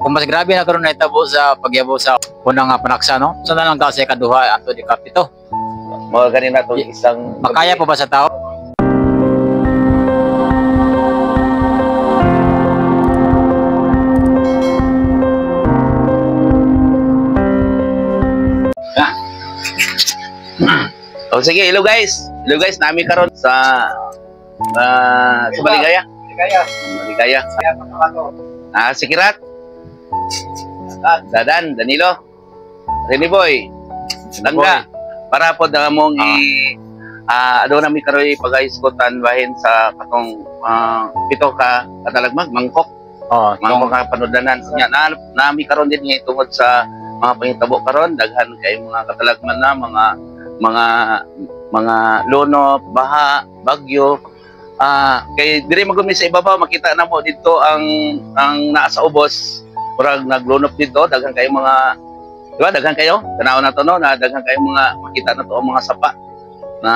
kung mas grabe na karon na itabo sa pagyabo sa unang nga panaksa no. So na lang ka sa ikaduha ato di kapito. Mga ganina to isang Makaya pa ba sa tao? Oh, sige, hello guys. Hello guys, nami karon sa Maligaya. Maligaya. Si Kirat. Dadan, Danilo. Rene Boy. Langga. Para po na mong ado nami karon pag-iskutan bahin sa katong pito ka katalagmag mangkok. Oh, Mangkok ka panudanan. Nya nami karon din nga tungod sa mga pangitabo karon daghan kay mga katalagman na mga lono, baha, bagyo. Kay diri magumi sa ibabaw makita na mo dito ang naa sa ubos. Murag naglunop dito daghan kay mga diba daghan kayo tanaw na to no na daghan kay mga makita na to ang mga sapa na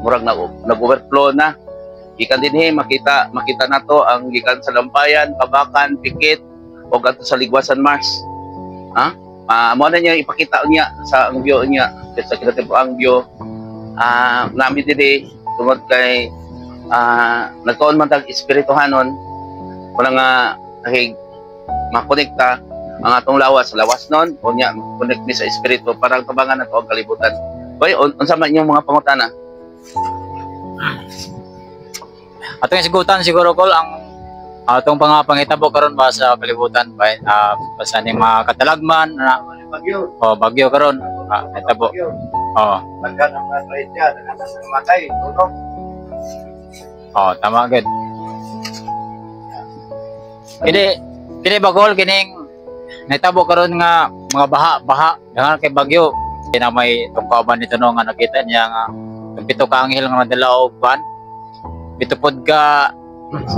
murag nag-overflow na. Gikan dinhi makita na to ang gikan sa Lampayan, Kabakan, Pikit o adto sa Ligwasan Mars. Mo na niya ipakita niya sa ang view niya sa kinatib ang view nami dili tungod kay nagtuon man tag espirituhanon wala nga makonekta ang atong lawas non unya connect ni sa espiritu para tabangan nato ang kalibutan. Boy, unsa man inyong mga pangutana? Atong isigutan siguro kol ang atong pangitabo karon ba sa kalibutan ba basta ning mga katalagman na bagyo karon itabo. Daghan ang mga trahedya, daghan ang namatay, tunog. Tama gid. Kini bagol kining nitabo karon nga mga baha dahil kay bagyo na may tungkaban nito no nga nakita niya nga yung pito ka anghel nga nadala og ban pito pod ka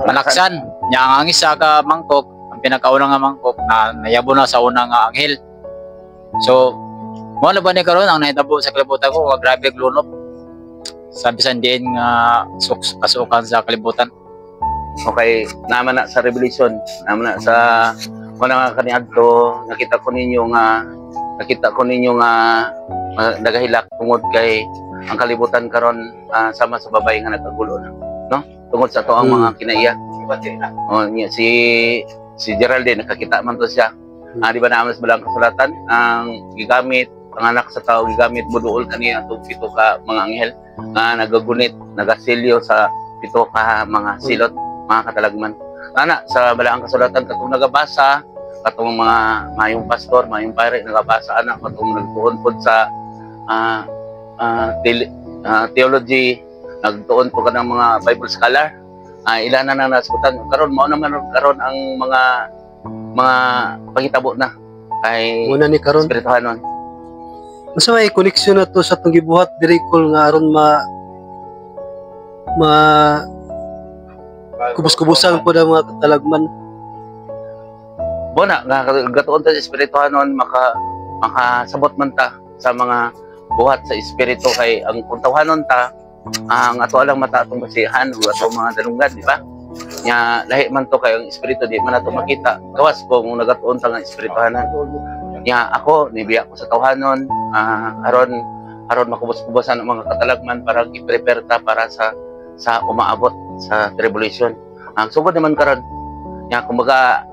malaksan nya ang isa ka mangkok ang pinakauna nga mangkok na nayabo na sa unang nga anghel. So mo na ba ni karon ang nahitabo sa kalibutan ko nga grabe ang lunop sabi sa diin nga kasukan sa kalibutan. Okay, naman na sa Revelation, naman na sa kuna nga kaniadto nakita ko ninyo nga nagahilak tungod kay ang kalibutan karon sama sa babae nga nagagulo na no tungod sa to ang mga kinaiya. Si Geraldine nakakita man to siya. Di ba naman sa balang kasulatan ang gigamit ang anak sa tao gigamit buduol kaniya atong pito ka mga anghel nga nagagunit nagasilyo sa pito ka mga silot mga katalagman. Ana sa balang kasulatan katong nagabasa katong mga mayong pastor mayong pare nagabasa ana katong nagtuon pod sa theology nagtuon po ka ng mga Bible scholar ilan na naskutan karon mao naman karon ang mga pangitabo na kay Muna ni karon. espirituhanon. Masa may koneksyon na to sa itong gibuhat diri kol nga aron kubus-kubusan po ng mga katalagman. Bona nga gatuon ta sa espirituhanon makasabot man ta sa mga buhat sa espiritu kay ang kuntawhanon ta ang ato lang mata atong basihan ug ato mga dalungan di ba? Nya lahi man to kay ang espiritu di man ato makita. Gawas ko kung nagatuon ta nga espirituhanan. Nya ako nibiya ko sa tawhanon aron makubos-kubosan ang mga katalagman para i-prepare ta para sa umaabot sa tribulation. Ang sugod naman karon nya kumbaga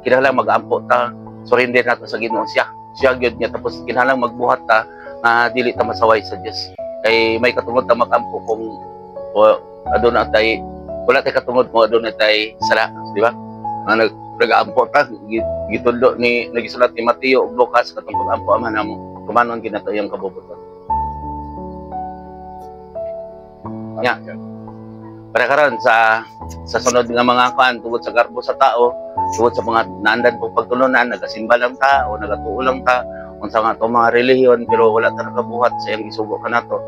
kinahanglan mag-ampo ta surrender nato sa Ginoo siya gyud niya tapos kinahanglan magbuhat ta nga dili ta masaway sa Dios kay may katungod ta mag-ampo kung aduna tay wala tay katungod mo aduna tay sala di ba nag-ampo ta gitudlo ni nagisulat ni Mateo ug Lucas katong pag-ampo ama namo kumanon kinato yung kabubuton nya para karon sa sunod nga mga kan tungod sa garbo sa tao tungod sa mga naandan pong pagtulunan nagasimba lang ta o nagatuo lang ta unsa nga to mga relihiyon pero wala ta nakabuhat sa iyang gisugo kanato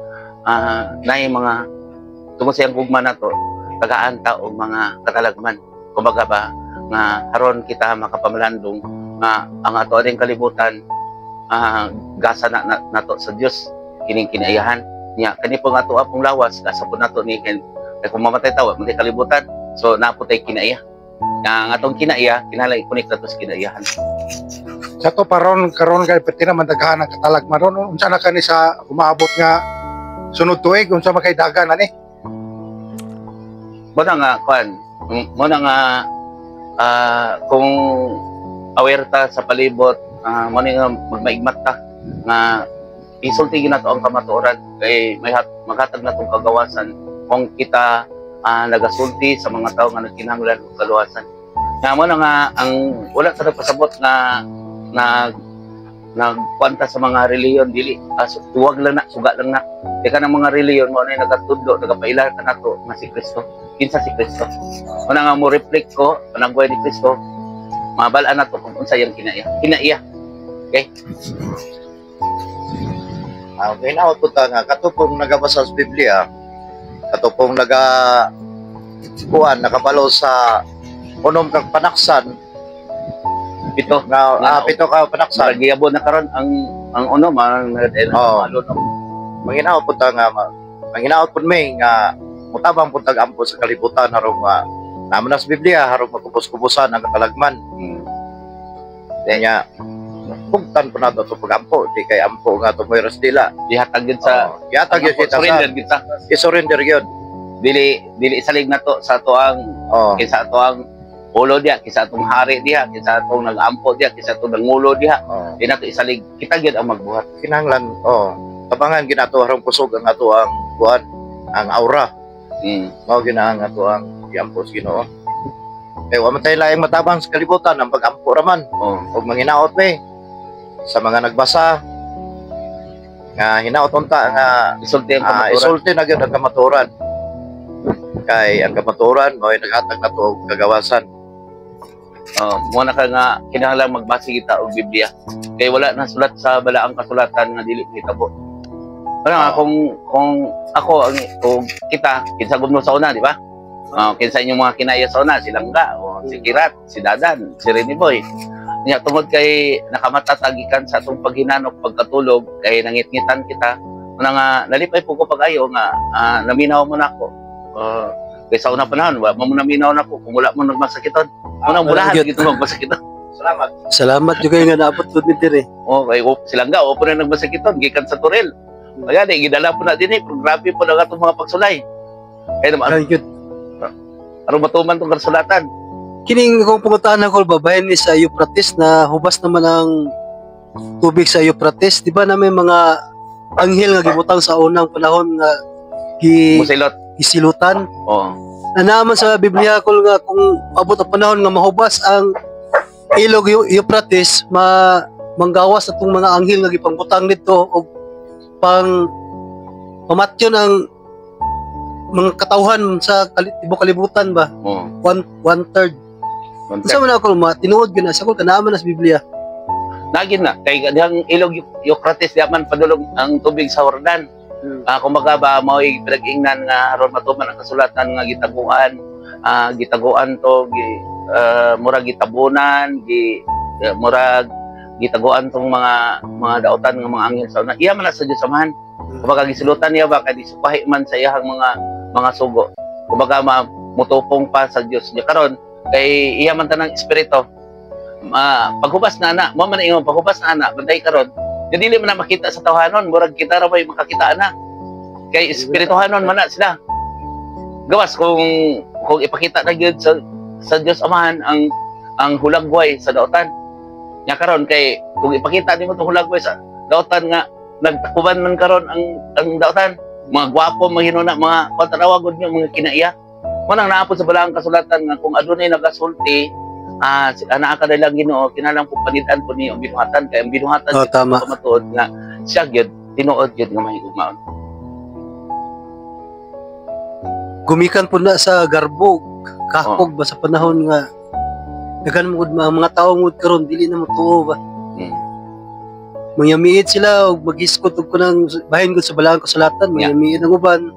nay mga tungod sa iyang gugma nato tagaan ta og mga katalagman kumbaga ba nga haron kita makapamalandong nga ang ato aning kalibutan gasa nato sa Dios kining kinaiyahan nya kani pong ato apong lawas gasa po nato ni kay kung mamatay tawa, may kalibutan. So, naputay kinaiya. Nga atong kinaiya, kinahanglan i-connect nato sa kinaiyahan. Sa to karon kay pati naman daghan ang katalag maron unsa na kani sa umaabot nga sunod tuig unsa makay dagan ani. Mo na nga kwan, mo na nga kung aware ta sa palibot, mo na nga magmaigmat ta nga isulti nato ang kamatuoran kay may maghatag natong kagawasan kung kita nagasulti sa mga tao nga nagkinahanglan og kaluwasan. Nga mo na nga ang wala ta nagpasabot nga nagkwanta sa mga reliyon dili tuwag lang na suga lang na teka ng mga reliyon mo na nagatudlo nagapailan ka nato nga si Kristo kinsa si Kristo mo na nga mo reflect ko ang buhay ni Kristo mabalaan nato kung unsa yang kinaiya okay Hinaot ko ta nga katupong nagabasa sa Biblia katupong nakabalo sa unom kang panaksan pito pito ka panaksan giyabon na karon ang uno manginaot po ta nga manginaot po may nga mutabang po tag-ampo sa kalibutan harong naman na sa Biblia harong magkubos-kubusan ang katalagman kaya bugtan po nato ito pag-ampo di kay ampo nga ito may rasdila dihatag yun sa surrender kita isurrender yun dili isalig na to sa ato ang kinsa ato ang ulo diha kisa atong hari diha kisa atong nag-ampo diha kisa atong nangulo diha di nato isalig kita gyud ang magbuhat kinahanglan tabangan ginato harong kusog ang ato ang buhat ang aura mao ginahang ato ang giampo sa Ginoo kay wa man tayo laing matabang sa kalibutan ang pag-ampo raman ug manginaot may sa mga nagbasa nga hinaot unta nga isulti ang kamaturan isulti na gyud ang kamaturan kay ang kamaturan mao naghatag nato og kagawasan mo na ka nga kinahanglan magbase kita og Biblia kay wala na sulat sa balaang kasulatan nga dili hitabo nga kung ako ang kita kinsa gud mo sa una di ba kinsa inyong mga kinaya sa una si Langga o si Kirat si Dadan si Rene Boy nya tungod kay nakamatatagikan sa atong paghinanok pagkatulog kay nangitngitan kita nga nalipay po ko pag-ayo nga naminaw mo na ako kay sa una panahon wa mo naminaw na ko kung wala mo nagmasakiton unang bulahan gito magmasakiton Salamat juga nga naabot pud ni dire. kay silang ga po na nagmasakiton gikan sa Turel kaya di gidala po na din grabe po na atong mga pagsulay kay naman aron matuman tong kasulatan Kining kung pangutahan ako babayan ni sa Euphrates na hubas naman ang tubig sa Euphrates, di ba na may mga anghel nga gibutang sa unang panahon nga musilot gisilutan? Na naman sa Biblia ko nga kung abot ang panahon nga mahubas ang ilog Euphrates, manggawas atong mga anghel nga gipangbutang dito og pang pamatyon ang mga katawhan sa tibok kalibutan ba? One third. Sa man ako tinuod gyud na sa kul kanaaman sa Biblia. Nagin na kay dihang ilog Euphrates diaman padulong ang tubig sa Jordan. Kumbaga ba mao'y pinag-ingnan nga aron matuman ang kasulatan nga gitaguan to murag gitabunan murag gitaguan tong mga daotan nga mga anghel sa una. Iya man sa Dios samahan. Kumbaga gisilutan niya ba kay supahi man sa iyang mga sugo. Kumbaga mutupong pa sa Dios niya karon kay iya man tanang espiritu. Paghubas na ana, mo man ingon paghubas na ana, banday karon. Dili man na makita sa tawhanon, murag kita ra may makakita ana. Kay espirituhanon man na sila. Gawas kung ipakita na gyud sa Dios Amahan ang hulagway sa daotan. Nya karon kay kung ipakita nimo tong hulagway sa daotan nga nagtakuban man karon ang daotan, mga gwapo, mga hinuna, mga kontarawagod niyo, mga kinaiya. Manang naapod sa balaang kasulatan nga kung adunay nagasulti, naa ka dalang Ginoo, kinalang po panitan po niyo ang binuhatan kay ang binuhatan tama. Matuod nga siya gyud tinuod gyud nga mahigugmaon. Gumikan po na sa garbog, kahog ba sa panahon nga dagan mo mga tawo ngud karon dili na matuo ba. Mayamiit sila og magiskot og kunang bahin gud sa balaang kasulatan, mayamiit ang uban.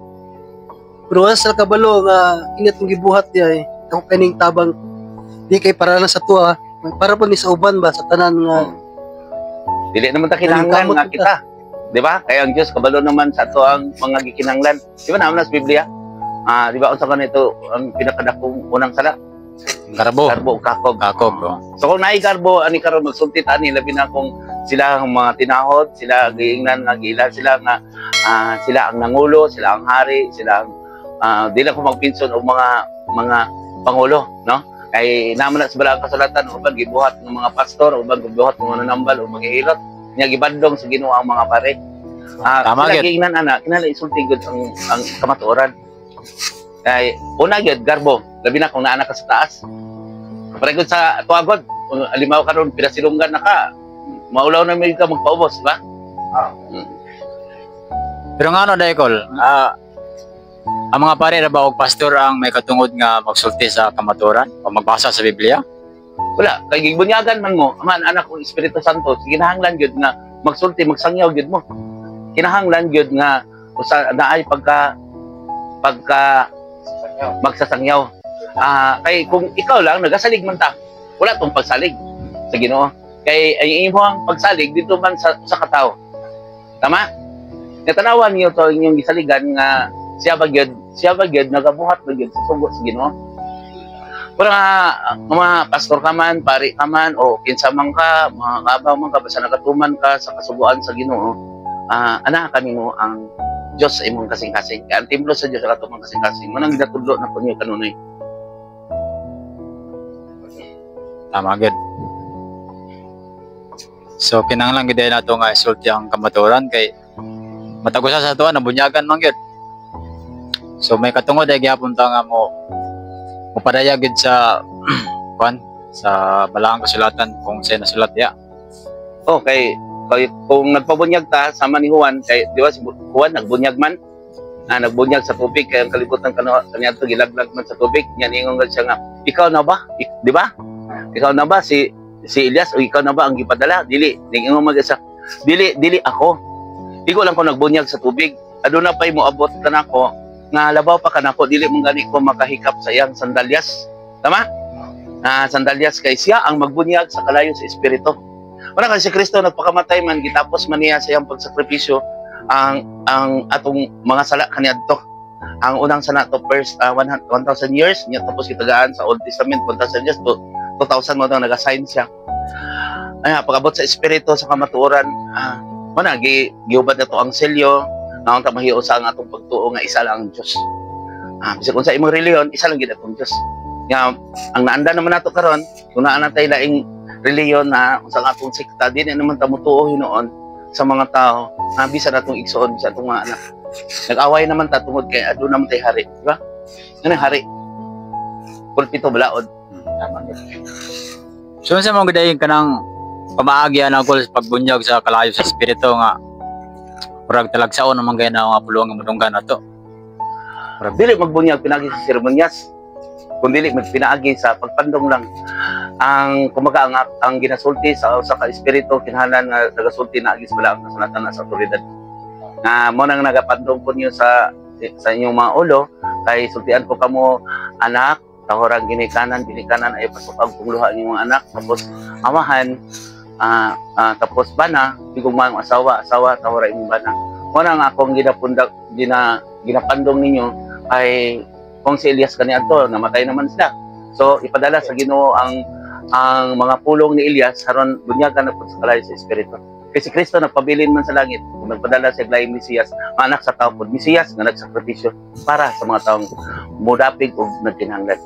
Pero sa kabalo nga ingat ng gibuhat niya ako kaning tabang di kay para lang sa tuwa, para po ni sa uban ba sa tanan nga dili naman ta kinahanglan nga kita. Di ba? Kaya ang Dios kabalo naman sa ato ang mga gikinahanglan. Di ba naman sa Biblia? Di ba unsa kanito ang pinakadakong unang sala? Garbo. Garbo ug kakog. Kakog. Oh. So kung naay garbo ani karon magsulti ani labi na kung sila ang mga tinahod, sila giingnan nga giila sila nga sila ang nangulo, sila ang hari, sila ang di lang ko magpinson og mga pangulo, no? Kay naman na sa balang kasulatan uban gibuhat ng mga pastor, uban gibuhat ng mga nanambal o mga hilot, nya gibandong sa Ginoo ang mga pare. Tama Sila gyud. giingnan ana, kinala isulti gud ang kamatuoran. Kay una gyud garbo, labi na kung naa ka sa taas. Pareho sa tuagod, alimaw karon pinasilunggan na ka, maulaw na may ka magpaubos, ba? Pero nga ano, Daikol, ang mga pare na ba og pastor ang may katungod nga magsulti sa kamaturan o magbasa sa Biblia? Wala, kay gibunyagan man mo, aman anak ko Espiritu Santo, kinahanglan gyud nga magsulti, magsangyaw gyud mo. Kinahanglan gyud nga usa naay pagka magsasangyaw. Kay kung ikaw lang nagasalig man ta, wala tong pagsalig sa Ginoo. Kay ay imo ang pagsalig dito man sa katao. Tama? Natanawan niyo to inyong gisaligan nga siya ba gyud nagabuhat ba gyud sa sugo sa Ginoo. Pero mga pastor ka man, pari ka man, o kinsa man ka, mga kabaw man ka, basta nakatuman ka sa kasubuan sa Ginoo, ana kanimo ang Diyos sa imong kasing-kasing. Kaya ang templo sa Diyos sa katumang kasing-kasing. Manang ginatudlo na po niyo kanunay. Tama gid. So kinahanglan gid nato nga isulti ang kamaturan kay matagos sa tuwa nabunyagan man gyud. So may katungod ay gyapon ta nga mo padaya gid sa kuan sa balang kasulatan kung sa nasulat ya. Okay, kung nagpabunyag ta sama ni Juan, kay di ba si Juan nagbunyag man? Nagbunyag sa tubig kay ang kalibutan kaniya to gilaglag man sa tubig. Yan ingon siya nga, ikaw na ba? Di ba? Ikaw na ba si Elias o ikaw na ba ang gipadala? Dili, ingon man siya. Dili ako. Ikaw lang ko nagbunyag sa tubig. Aduna pay mo abot kanako nga labaw pa kanako dili mong gani ko makahikap sa iyang sandalyas. Tama? Sandalyas kay siya ang magbunyag sa kalayo sa espiritu. Wala kasi si Kristo nagpakamatay man gitapos man niya sa iyang pagsakripisyo ang atong mga sala kaniadto. Ang unang sala to first 1,000 years niya tapos gitagaan sa Old Testament 1,000 years to 2,000 mo daw nag-assign siya. Pag-abot sa espiritu sa kamatuoran, giubad na to ang selyo naon ta mahiyo sa ang atong pagtuo nga isa lang ang Dios. Bisag kung sa imong reliyon, isa lang gid atong Dios. Nga ang naanda naman nato karon, kung naa natay laing reliyon na sa atong sikta din naman ta mutuo hinuon sa mga tao, bisan atong igsoon sa atong mga anak. Nag-away naman ta tungod kay aduna naman tay hari, di ba? Ano hari? Pulpito balaod. Tama gid. So sa mga gadayon kanang pamaagi ana ko sa pagbunyag sa kalayo sa espiritu nga murag talagsaon naman gaya na mga pulong nga madunggan nato. Dili magbunyag pinagi sa seremonyas. Kung dili magpinaagi sa pagpandong lang. Ang kumaga ang ginasulti sa ka espiritu kinahanglan nga nagasulti na agi sa balang kasulatan sa otoridad. Nga mo nang nagapandong po niyo sa inyong mga ulo kay sultian ko kamo anak tahorang ginikanan ay pasok ang pungluha ng mga anak tapos amahan tapos bana bigong mga asawa tahora imong bana. Mo nang akong ginapandong ninyo ay kung si Elias kaniadto namatay naman sila. So ipadala sa Ginoo ang mga pulong ni Elias haron bunyagan na pud sa kalayo sa espiritu. Kasi si Kristo nagpabilin man sa langit kung nagpadala sa laing Mesiyas, anak sa tao pud Mesiyas nga nagsakripisyo para sa mga taong mudapig ug nagkinahanglan.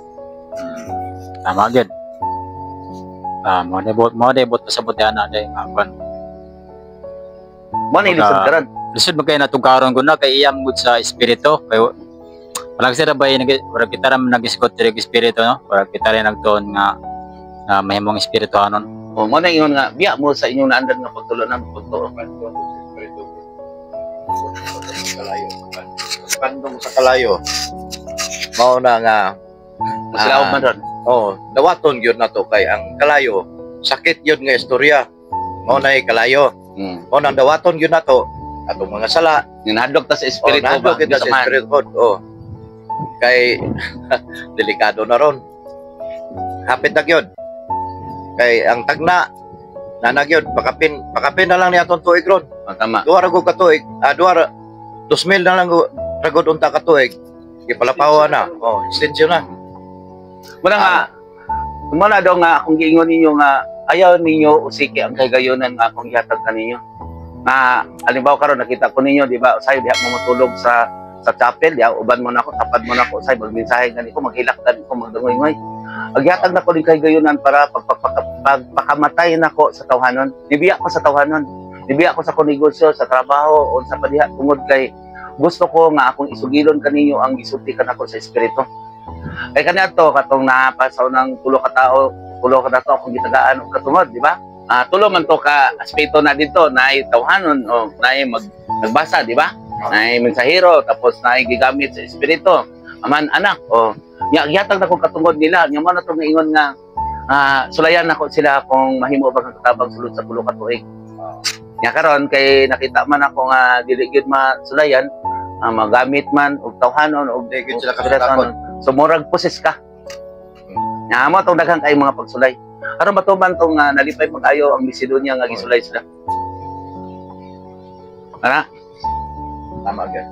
Tama gid. Mo debot pa sa butana day nga kon. Mo na ilisod karon. Lisod magkay natong karon ko na kay iyang gud sa espiritu kay walang sira ba wala kita ra nag-iskot diri espiritu no? Wala kita rin nagtuon nga mahimong espirituhanon. O mo na ingon nga biya mo sa inyong naandan nga pagtulo na pagtuo. Pandong sa kalayo. Mao na nga Masilawog man ron. dawaton gyud nato kay ang kalayo sakit gyud nga istorya. Mao na kalayo. Mao nang dawaton gyud nato atong mga sala. Ninadlok ta sa espiritu ba? Nahadlok kita sa espiritu. Kay delikado na ron. Hapit na gyud. Kay ang tagna nanagyod pakapin na lang ni atong tuig ron. Tama. Duha ra gud ka tuig. 2,000 na lang ragod unta ka tuig. Gipalapawa na. Extension na. Muna nga Muna daw nga akong giingon ninyo nga ayaw ninyo usiki ang kaygayonan nga akong ihatag kaninyo. Na halimbawa karon nakita ko ninyo, di ba, usay diha mo matulog sa chapel, ya uban mo nako, tapad mo nako, usay magmensahe ganito, maghilak ganito, magdangoy-ngoy. Agyatag nako din kaygayonan para pagpakamatay nako sa tawhanon. Nibiya ko sa tawhanon. Nibiya ko sa konegosyo, sa trabaho, o sa padiha tungod kay gusto ko nga akong isugilon kaninyo ang gisulti kanako sa espiritu. Kay kaniadto katong napasaw ng tulo ka dato akong gitagaan og katungod, di ba? Tulo man to ka aspeto na dito, naay tawhanon o naay nagbasa, di ba? Naay mensahero, tapos naay gigamit sa espiritu. Aman anak o yatag na kong katungod nila, nya man ato nga ingon nga sulayan nako sila kung mahimo ba kang katabang sulod sa tulo ka tuig. Nya karon kay nakita man ako nga dili gyud masulayan, magamit man og tawhanon og Dili gyud sila katakot. so murag poses ka. Nya mo tong daghang kay mga pagsulay. Aron matuman tong nalipay pag-ayo ang Macedonia nga gisulay sila. Ana? Tama gyud.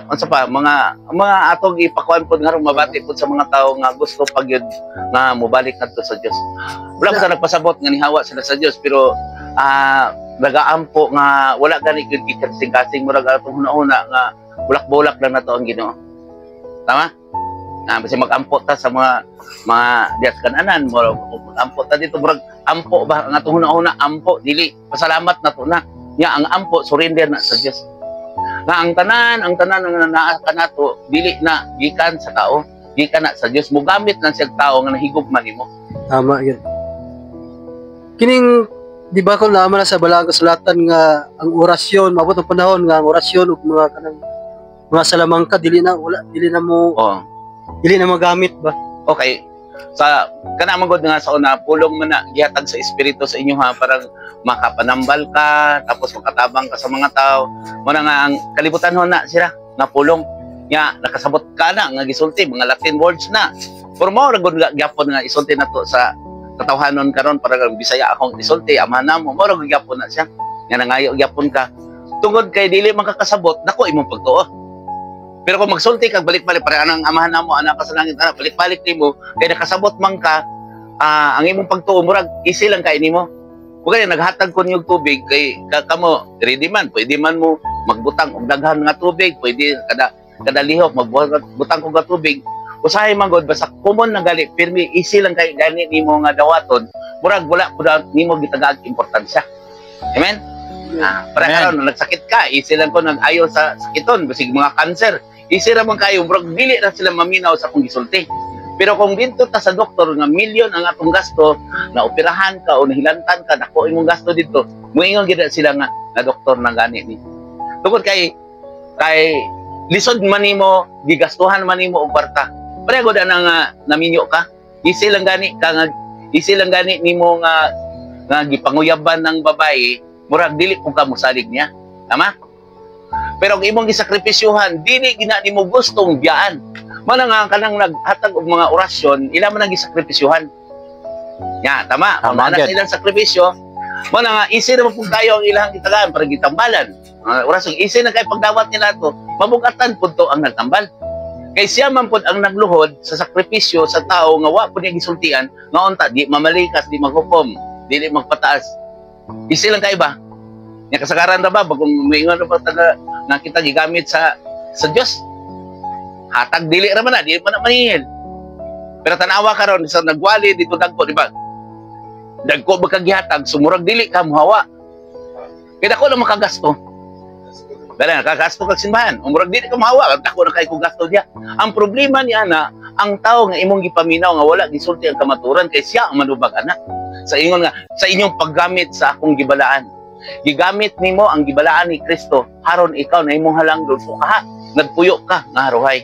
Unsa pa mga atong ipakuan pod nga mabati pod sa mga tawo nga gusto pagyud nga mobalik kadto sa Dios. Wala ko sa nagpasabot nga nihawa sila sa Dios pero nagaampo nga wala gani gyud ikasing-kasing murag atong hunahuna nga bulak-bulak lang nato ang Ginoo. Tama? Basi mag-ampo ta sa mga dias kananan, murag ampo ta dito murag ampo ba ang atong hunahuna ampo dili pasalamat nato na. Nya ang ampo surrender na sa Dios. Na ang tanan nga naa kanato dili na gikan sa tao, gikan na sa Dios, mogamit na siya tao nga nahigugma nimo. Tama yun. Kining di ba kung naman na sa Balaang Kasulatan nga ang orasyon, mabot ang panahon nga ang orasyon ug mga kanang mga salamangka dili na magamit ba? Okay. Sa kana man gud nga sa una pulong man na gihatag sa espiritu sa inyo ha, parang makapanambal ka tapos makatabang ka sa mga tao. Muna nga ang kalibutan ho na sila nga pulong nya nakasabot ka na nga gisulti mga Latin words na. Pero mo ra gud gyapon nga isulti nato sa katawhanon karon para Bisaya akong isulti amahan mo ra gud gyapon na siya. Nga nangayo gyapon ka. Tungod kay dili man kakasabot nako imong pagtuo. Pero kung magsulti kag balik-balik para anang amahan namo anak ka sa langit anak balik-balik nimo kay nakasabot man ka ang imong pagtuo murag easy lang kay nimo. Ug kay naghatag ko niyog tubig kay kamo ready man pwede man mo magbutang og daghan nga tubig pwede kada lihok magbutang og tubig. Usahay man gud basta common na gali pirmi easy lang kay gani nimo nga dawaton murag wala pud nimo gitagaag importansya. Amen. Para karon nagsakit ka easy lang ko nag-ayo sa sakiton basig mga cancer. Easy ra man kayo, murag dili ra sila maminaw sa akong gisulti. Pero kung dito ta sa doktor nga milyon ang atong gasto, na operahan ka o nahilantan ka, dako imong gasto dito, muingon gid sila nga na doktor na gani ni. Tungod kay lisod man nimo, gigastuhan man nimo og kwarta. Pareho da nga naminyo ka. Easy lang gani nimo nga gipanguyaban ng babae, murag dili pug ka mosalig niya. Tama? Pero kung imong gisakripisyohan, dili gina nimo gustong biyaan. Mana nga kanang naghatag og mga orasyon, ila man ang gisakripisyohan. Ya, tama. Tama na ilang sakripisyo. Mana nga easy na pug kayo ang ilang gitagaan para gitambalan. Orasyon easy na kay pagdawat nila to, mabugatan pud to ang nagtambal. Kay siya man pud ang nagluhod sa sakripisyo sa tao nga wa pud niya gisultian, nga unta di mamalikas, di maghukom, dili magpataas. Easy lang kay ba? Nya kasagaran ra ba bagong moingon ba taga nakita gigamit sa Dios. Hatag dili ra man na, dili man na maningil. Pero tanawa karon sa nagwali dito dagko, di ba? Dagko ba kag gihatag sumurag dili ka mohawa. Kaya dako na makagasto. Dala nakagasto kag simbahan, umurag dili ka mohawa, dako na kay kog gasto diya. Ang problema niya na ang tao nga imong gipaminaw nga wala gisulti ang kamaturan kay siya ang manubag anak. Sa ingon nga sa inyong paggamit sa akong gibalaan. Gigamit nimo ang gibalaan ni Kristo haron ikaw na imong halangdon ka nagpuyo ka nga haruhay.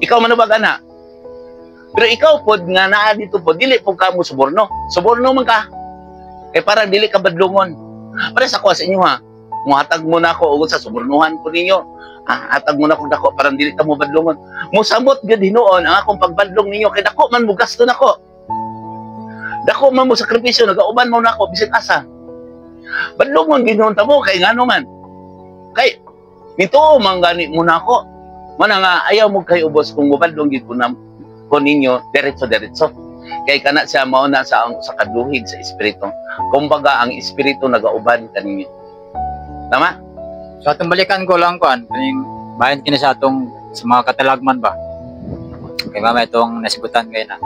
Ikaw manubag ana. Pero ikaw pod nga naa dito pod dili pod ka mo suborno. Suborno man ka. Kay para dili ka badlungon. Para sa ko sa inyo ha. Muhatag mo na ako ug sa subornuhan ko ninyo. Hatag mo na ko dako para dili ka mo badlungon. Mosamot gyud hinuon ang akong pagbadlong ninyo kay dako man mo gasto nako. Dako man mo sakripisyo nagauban mo nako bisan asa. Badlungon ginunta mo kay ngano man. Kay nito man gani mo nako. Man nga ayaw mo kay ubos kung mobadlong gid ko na ko ninyo diretso. Kay kana siya mauna sa kaduhig sa espiritu. Kumbaga ang espiritu nagauban kaninyo. Tama? So atong balikan ko lang kuan kaning bayan kini sa atong sa mga katalagman ba. Kay mama itong nasibutan kay na.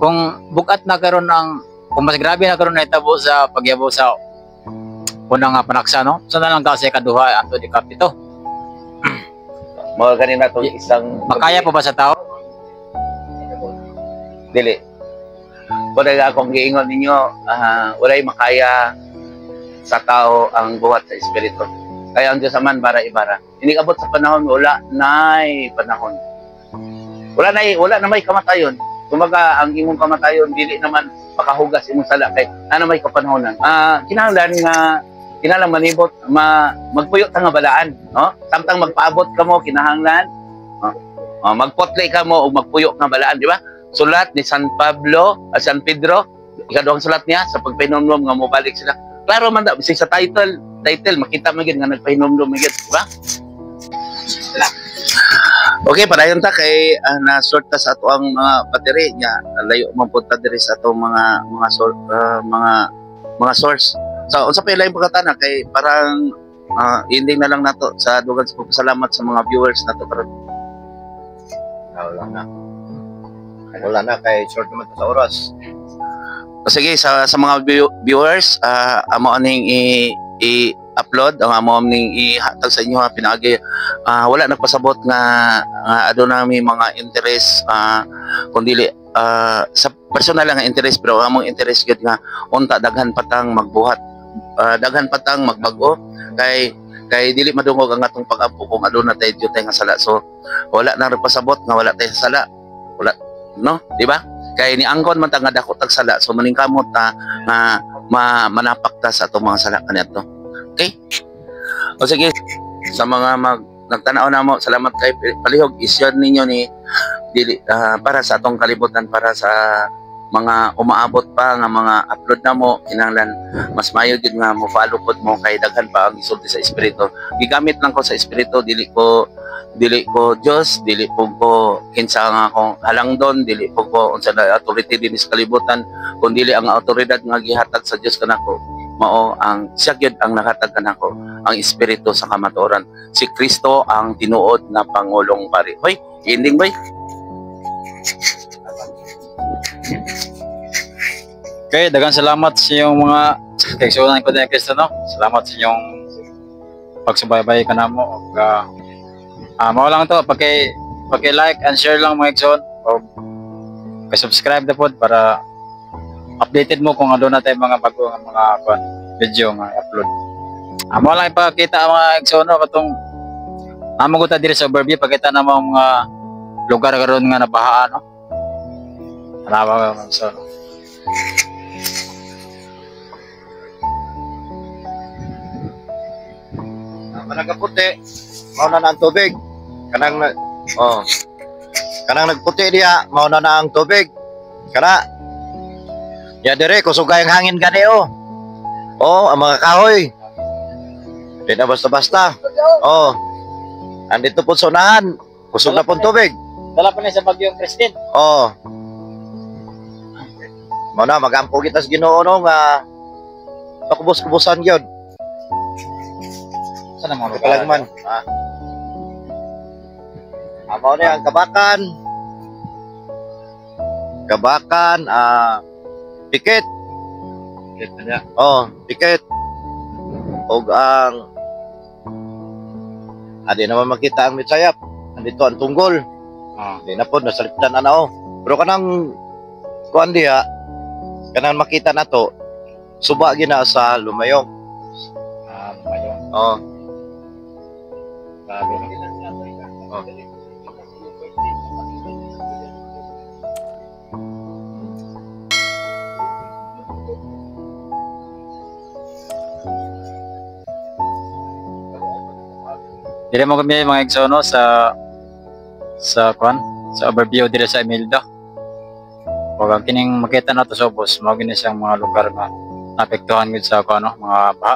Kung bukat na karon ang kung mas grabe na karon na itabo sa pagyabo sa unang panaksa no. So na lang kasi kaduha ato di kapito. Mga kanina to isang Makaya pa ba sa tao? dili. Kung akong giingon ninyo, walay makaya sa tao ang buhat sa espiritu. Kaya ang Diyos naman bara-ibara. Inigabot sa panahon, wala na'y panahon. Wala na may kamatayon. Kumaga, ang imong kamatayon, dili naman makahugas imong sala kay ano may kapanahonan. Kinahanglan manibot, magpuyo ta nga balaan, no? Samtang magpaabot ka mo kinahanglan, magpotlay ka mo o magpuyo nga balaan, di ba? Sulat ni San Pedro, ikaduhang sulat niya sa pagpahinomdom nga mobalik sila. Klaro man daw bisig sa title makita man gid nga nagpahinomdom man gid, di ba? Okay, padayon ta kay na-sort ta sa ato ang mga battery nya, layo man punta diri sa ato mga source. So unsa pa lain pagkatana kay parang ending na lang nato sa dugang sa pagpasalamat sa mga viewers nato karon. Wala na kay short naman sa oras. Sige, sa mga viewers, amo aning i-upload ang amo aning ihatag sa inyo pinagi. Wala nagpasabot nga aduna mi mga interest kundi sa personal lang nga interest, pero among interest gid nga unta daghan patang magbuhat, daghan patang magbago kay dili madungog ang atong pag-ampo kung aduna tay jutay nga sala. So wala na nagpasabot nga wala tay sala. Wala, no, di ba? Kay ni angkon man ta nga dako tag sala, so maningkamot ta manapak ta sa atong mga sala kaniadto. Okay? O sige, sa mga nagtanaw namo, salamat kay palihog i-share ninyo ni dili para sa atong kalibutan, para sa mga umaabot pa nga mga upload namo, kinahanglan mas mayo gid nga mo follow pod mo kay daghan pa ang isulti sa espiritu. Gigamit lang ko sa espiritu, dili ko Diyos, dili po ko kinsa nga akong halangdon, dili po ko unsa na authority din sa kalibutan, kundi ang autoridad nga gihatag sa Dios kanako mao ang siya gyud ang naghatag kanako, ang espiritu sa kamatuoran. Si Kristo ang tinuod na pangulong pari. Hoy, ending boy. Okay, daghang salamat sa inyong mga kaigsuonan ko din Kristo no. Salamat sa inyong pagsubaybay kanamo ug mao lang to paki-like and share lang mga igsoon o subscribe na pod para updated mo kung ano na tayo mga bago nga mga video nga upload. Mao lang ipakita ang mga igsoon no katong amo ko ta diri sa overview pakita na mga lugar karon nga nabahaan no. Alawa mga igsoon. Managaputi, mao na ang tubig. Kanang nagputi diya, mao na ang tubig. Kana ya dire kusugay ang hangin gani ang mga kahoy. Di na basta-basta. Andito po sa unahan, kusog na po tubig. Dala pa ni sa bagyong Christine. Mao na magampo kita sa Ginoo no nga pakubos-kubusan gyud. Sana mo Kalagman. Mao na ang kabakan. Pikit. Pikit na. Pikit. Og ang adi naman makita ang mitsayap. Andito ang tunggol. Di na po nasaliptan na Pero kanang kuan diha, kanang makita na to, suba gina sa lumayong. Lumayong. Grabe. Dire mo kami mga igsoon sa overview dire sa Imelda. Pag kining makita nato sa ubos, mao gini siyang mga lugar nga naapektuhan gid sa mga baha.